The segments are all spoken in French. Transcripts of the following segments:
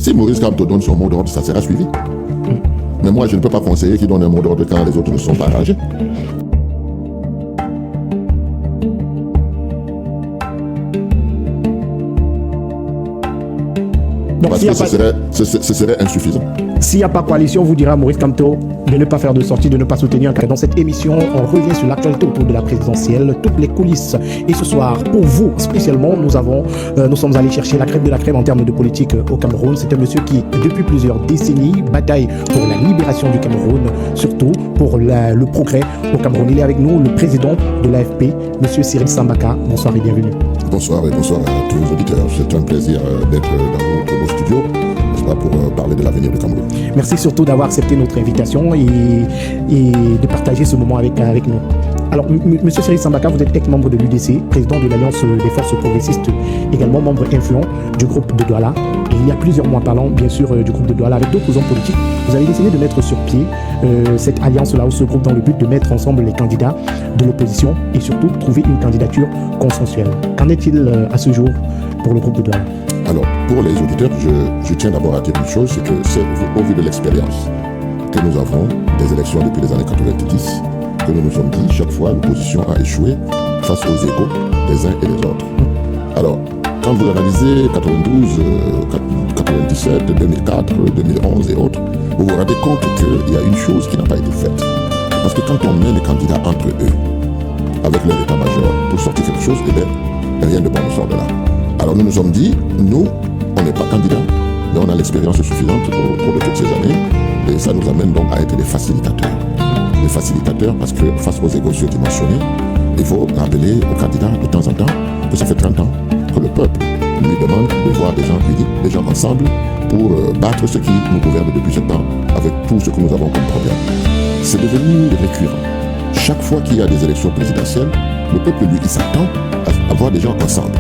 Si Maurice Kamto donne son mot d'ordre, ça sera suivi. Mais moi, je ne peux pas conseiller qu'il donne un mot d'ordre quand les autres ne sont pas arrangés. Donc, Parce que ce serait insuffisant. S'il n'y a pas coalition, vous direz à Maurice Kamto de ne pas faire de sortie, de ne pas soutenir. Car dans cette émission, on revient sur l'actualité autour de la présidentielle, toutes les coulisses. Et ce soir, pour vous spécialement, nous sommes allés chercher la crème de la crème en termes de politique au Cameroun. C'est un monsieur qui, depuis plusieurs décennies, bataille pour la libération du Cameroun, surtout pour le progrès au Cameroun. Il est avec nous, le président de l'AFP, monsieur Cyril Sambaka. Bonsoir et bienvenue. Bonsoir et bonsoir à tous les auditeurs. C'est un plaisir d'être dans vos studios pour parler de l'avenir du Cameroun. Merci surtout d'avoir accepté notre invitation et de partager ce moment avec nous. Alors, monsieur Cyril Sambaka, vous êtes ex-membre de l'UDC, président de l'Alliance des forces progressistes, également membre influent du groupe de Douala. Et il y a plusieurs mois, parlant bien sûr du groupe de Douala avec d'autres hommes politiques, vous avez décidé de mettre sur pied cette alliance-là ou ce groupe dans le but de mettre ensemble les candidats de l'opposition et surtout trouver une candidature consensuelle. Qu'en est-il à ce jour pour le groupe de Douala? Alors, pour les auditeurs, je tiens d'abord à dire une chose, c'est que c'est au vu de l'expérience que nous avons des élections depuis les années 90, que nous nous sommes dit, chaque fois, l'opposition a échoué face aux égaux des uns et des autres. Alors, quand vous analysez 92, 97, 2004, 2011 et autres, vous vous rendez compte qu'il y a une chose qui n'a pas été faite. Parce que quand on met les candidats entre eux, avec leur état-major, pour sortir quelque chose, eh bien, rien de bon ne sort de là. Alors nous nous sommes dit, nous, on n'est pas candidats, mais on a l'expérience suffisante pour de toutes ces années, et ça nous amène donc à être des facilitateurs. Des facilitateurs parce que face aux égaux surdimensionnés, il faut rappeler aux candidats de temps en temps que ça fait 30 ans que le peuple lui demande de voir des gens unis, des gens ensemble, pour battre ce qui nous gouverne depuis ce temps, avec tout ce que nous avons comme problème. C'est devenu récurrent. Chaque fois qu'il y a des élections présidentielles, le peuple, lui, il s'attend à voir des gens ensemble.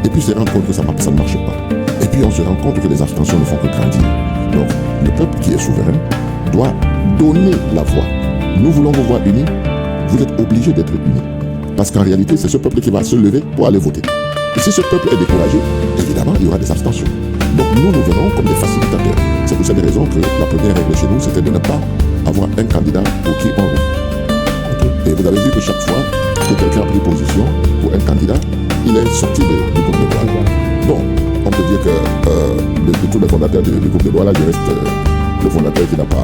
Et puis se rendre compte que ça ne marche pas. Et puis on se rend compte que les abstentions ne font que grandir. Donc le peuple qui est souverain doit donner la voix. Nous voulons vous voir unis, vous êtes obligés d'être unis. Parce qu'en réalité, c'est ce peuple qui va se lever pour aller voter. Et si ce peuple est découragé, évidemment, il y aura des abstentions. Donc nous venons comme des facilitateurs. C'est pour cette raison que la première règle chez nous, c'était de ne pas avoir un candidat pour qui on roule. Et vous avez vu que chaque fois que quelqu'un a pris position pour un candidat, il est sorti du groupe de Douala. Bon, on peut dire que de tous les fondateurs du groupe de Douala, je reste le fondateur qui n'a pas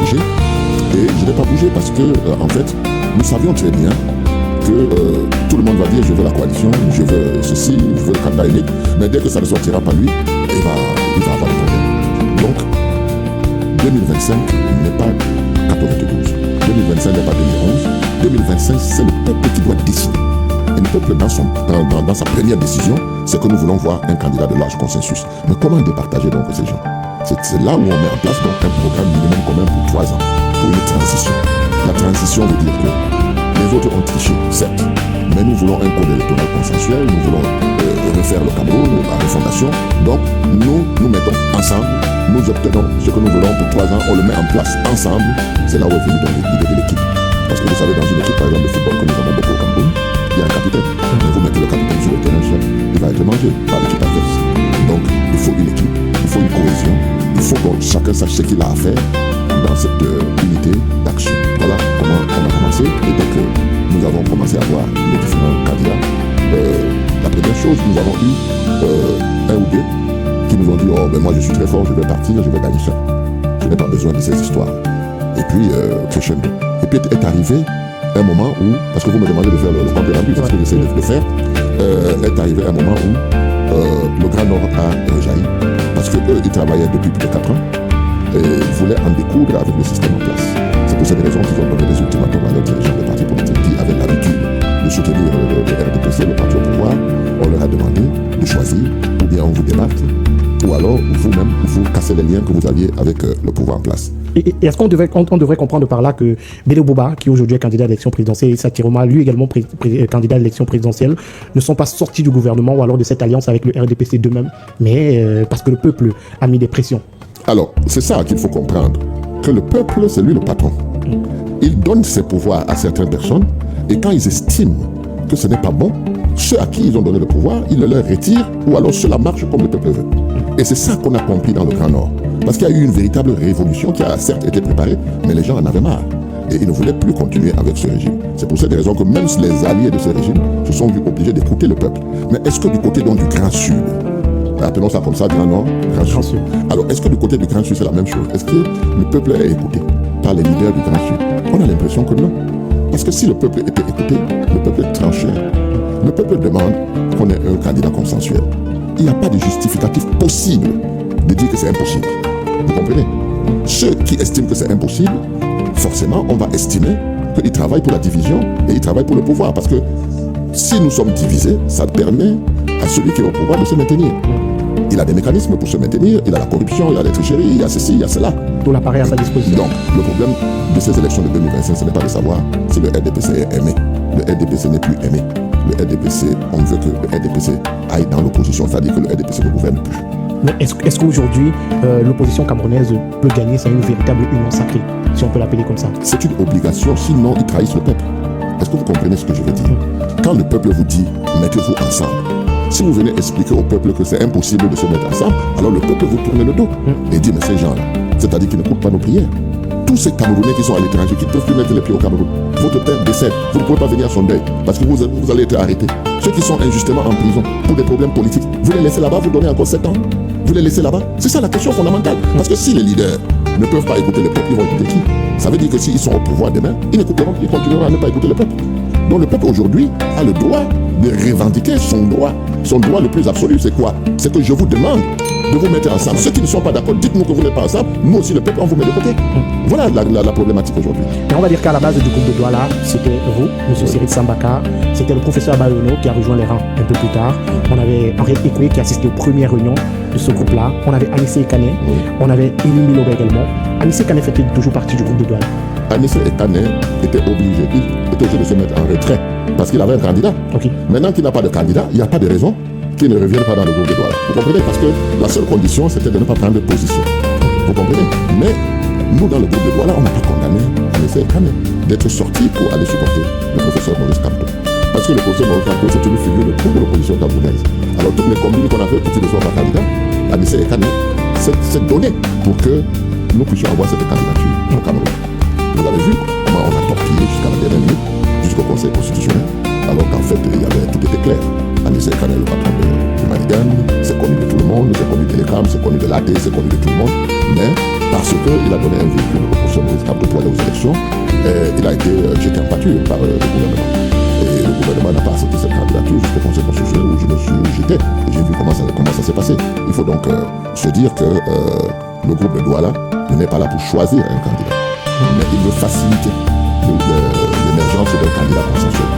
bougé. Et je n'ai pas bougé parce que, en fait, nous savions très bien que tout le monde va dire je veux la coalition, je veux ceci, je veux le candidat unique. Mais dès que ça ne sortira pas lui, il va avoir des problèmes. Donc, 2025 n'est pas 92. 2025 n'est pas 2011. 2025, c'est le peuple qui doit décider. Et le peuple, dans sa première décision, c'est que nous voulons voir un candidat de large consensus. Mais comment départager donc ces gens? C'est là où on met en place donc un programme minimum commun pour 3 ans, pour une transition. La transition veut dire que les autres ont triché, certes, mais nous voulons un code électoral consensuel, nous voulons refaire le Cameroun, la refondation. Donc, nous mettons ensemble, nous obtenons ce que nous voulons pour 3 ans, on le met en place ensemble. C'est là où est venue donc l'idée de l'équipe. Parce que vous savez, dans une équipe, par exemple, de football que nous avons beaucoup au Cameroun, il y a un capitaine. Mais vous mettez le capitaine sur le terrain seul, il va être mangé par l'équipe adverse. Donc, il faut une équipe, il faut une cohésion, il faut que chacun sache ce qu'il a à faire dans cette unité d'action. Voilà comment on a commencé. Et dès que nous avons commencé à voir les différents candidats, la première chose, nous avons eu un ou deux qui nous ont dit « Oh, ben moi je suis très fort, je vais partir, je vais gagner ça. Je n'ai pas besoin de ces histoires. » Et puis, crescendo. Et puis est arrivé un moment où, parce que vous me demandez de faire le compte rendu, c'est ce que j'essaie de faire, est arrivé un moment où le Grand Nord a rejailli, parce qu'eux, ils travaillaient depuis plus de 4 ans, et ils voulaient en découdre avec le système en place. C'est pour cette raison qu'ils ont donné des ultimatums à leurs dirigeants des partis politiques qui avaient l'habitude de soutenir le RDPC, le parti au pouvoir. On leur a demandé de choisir, ou bien on vous débarque, ou alors vous-même, vous cassez les liens que vous aviez avec le pouvoir en place. Et est-ce qu'on devrait comprendre par là que Bello Boba, qui aujourd'hui est candidat à l'élection présidentielle, et Satiroma, lui également candidat à l'élection présidentielle, ne sont pas sortis du gouvernement ou alors de cette alliance avec le RDPC d'eux-mêmes, mais parce que le peuple a mis des pressions? Alors, c'est ça qu'il faut comprendre, que le peuple, c'est lui le patron. Il donne ses pouvoirs à certaines personnes, et quand ils estiment que ce n'est pas bon, ceux à qui ils ont donné le pouvoir, ils le leur retirent, ou alors cela marche comme le peuple veut. Et c'est ça qu'on a compris dans le Grand Nord. Parce qu'il y a eu une véritable révolution qui a certes été préparée, mais les gens en avaient marre. Et ils ne voulaient plus continuer avec ce régime. C'est pour cette raison que même les alliés de ce régime se sont vus obligés d'écouter le peuple. Mais est-ce que du côté donc, du Grand Sud, appelons ça comme ça, Grand Nord, Grand Sud. Alors, est-ce que du côté du Grand Sud, c'est la même chose? Est-ce que le peuple est écouté par les leaders du Grand Sud? On a l'impression que non. Parce que si le peuple était écouté, le peuple tranchait. Le peuple demande qu'on ait un candidat consensuel. Il n'y a pas de justificatif possible de dire que c'est impossible. Vous comprenez? Ceux qui estiment que c'est impossible, forcément, on va estimer qu'ils travaillent pour la division et ils travaillent pour le pouvoir. Parce que si nous sommes divisés, ça permet à celui qui est au pouvoir de se maintenir. Il a des mécanismes pour se maintenir, il a la corruption, il a les tricheries, il y a ceci, il y a cela. Tout l'appareil à sa disposition. Donc, le problème de ces élections de 2025, ce n'est pas de savoir si le RDPC est aimé. Le RDPC n'est plus aimé. Le RDPC, on veut que le RDPC aille dans l'opposition, c'est-à-dire que le RDPC ne gouverne plus. Mais est-ce qu'aujourd'hui, l'opposition camerounaise peut gagner? C'est une véritable union sacrée, si on peut l'appeler comme ça. C'est une obligation, sinon ils trahissent le peuple. Est-ce que vous comprenez ce que je veux dire? Quand le peuple vous dit, mettez-vous ensemble, si vous venez expliquer au peuple que c'est impossible de se mettre ensemble, alors le peuple vous tourne le dos et dit, mais ces gens-là, c'est-à-dire qu'ils n'écoutent pas nos prières. Tous ces Camerounais qui sont à l'étranger, qui ne peuvent plus mettre les pieds au Cameroun, votre père décède, vous ne pouvez pas venir à son deuil, parce que vous allez être arrêté. Ceux qui sont injustement en prison pour des problèmes politiques, vous les laissez là-bas, vous donnez encore 7 ans. Vous les laissez là-bas. C'est ça la question fondamentale. Parce que si les leaders ne peuvent pas écouter le peuple, ils vont écouter qui? Ça veut dire que s'ils sont au pouvoir demain, ils n'écouteront, ils continueront à ne pas écouter le peuple. Donc le peuple aujourd'hui a le droit de revendiquer son droit. Son droit le plus absolu, c'est quoi? C'est que je vous demande de vous mettre ensemble. Ceux qui ne sont pas d'accord, dites-nous que vous n'êtes pas ensemble. Nous aussi, le peuple, on vous met de côté. Voilà la problématique aujourd'hui. Et on va dire qu'à la base du groupe de Douala, c'était vous, M. Cyril Sambaka, c'était le professeur Bayono qui a rejoint les rangs un peu plus tard. On avait Henri Ekoué qui assistait aux premières réunions de ce groupe-là. On avait Anissé Ekane, on avait Élie Miloba également. Anissé Ekane fait toujours partie du groupe de Douala. Anissé Ekane était obligé de se mettre en retrait parce qu'il avait un candidat. Okay. Maintenant qu'il n'a pas de candidat, il n'y a pas de raison qu'il ne revienne pas dans le groupe de Douala. Vous comprenez? Parce que la seule condition, c'était de ne pas prendre de position. Vous comprenez? Mais nous, dans le groupe de Douala, on n'a pas condamné Anissé Ekane d'être sorti pour aller supporter le professeur Maurice Kamto. Parce que le professeur Maurice Kamto, c'est une figure de toute l'opposition camerounaise. Alors toutes les combines qu'on a fait pour qu'il ne soit pas candidat, Anissé Ekane s'est donné pour que nous puissions avoir cette candidature au Cameroun. Vous avez vu comment on a torpillé jusqu'à la dernière minute, jusqu'au Conseil constitutionnel, alors qu'en fait, tout était clair. Anissé Ekane, le patron de Manigane, c'est connu de tout le monde, c'est connu de Télégramme, c'est connu de l'AD, c'est connu de tout le monde. Mais parce qu'il a donné un véhicule au professeur Maurice Kamto pour aller aux élections, il a été jeté en pâture par le gouvernement. Et le gouvernement n'a pas accepté cette candidature jusqu'au Conseil constitutionnel où j'étais. Et j'ai vu comment ça s'est passé. Il faut donc se dire que le groupe de Douala n'est pas là pour choisir un candidat. Mais il veut faciliter l'émergence d'un candidat consensuel.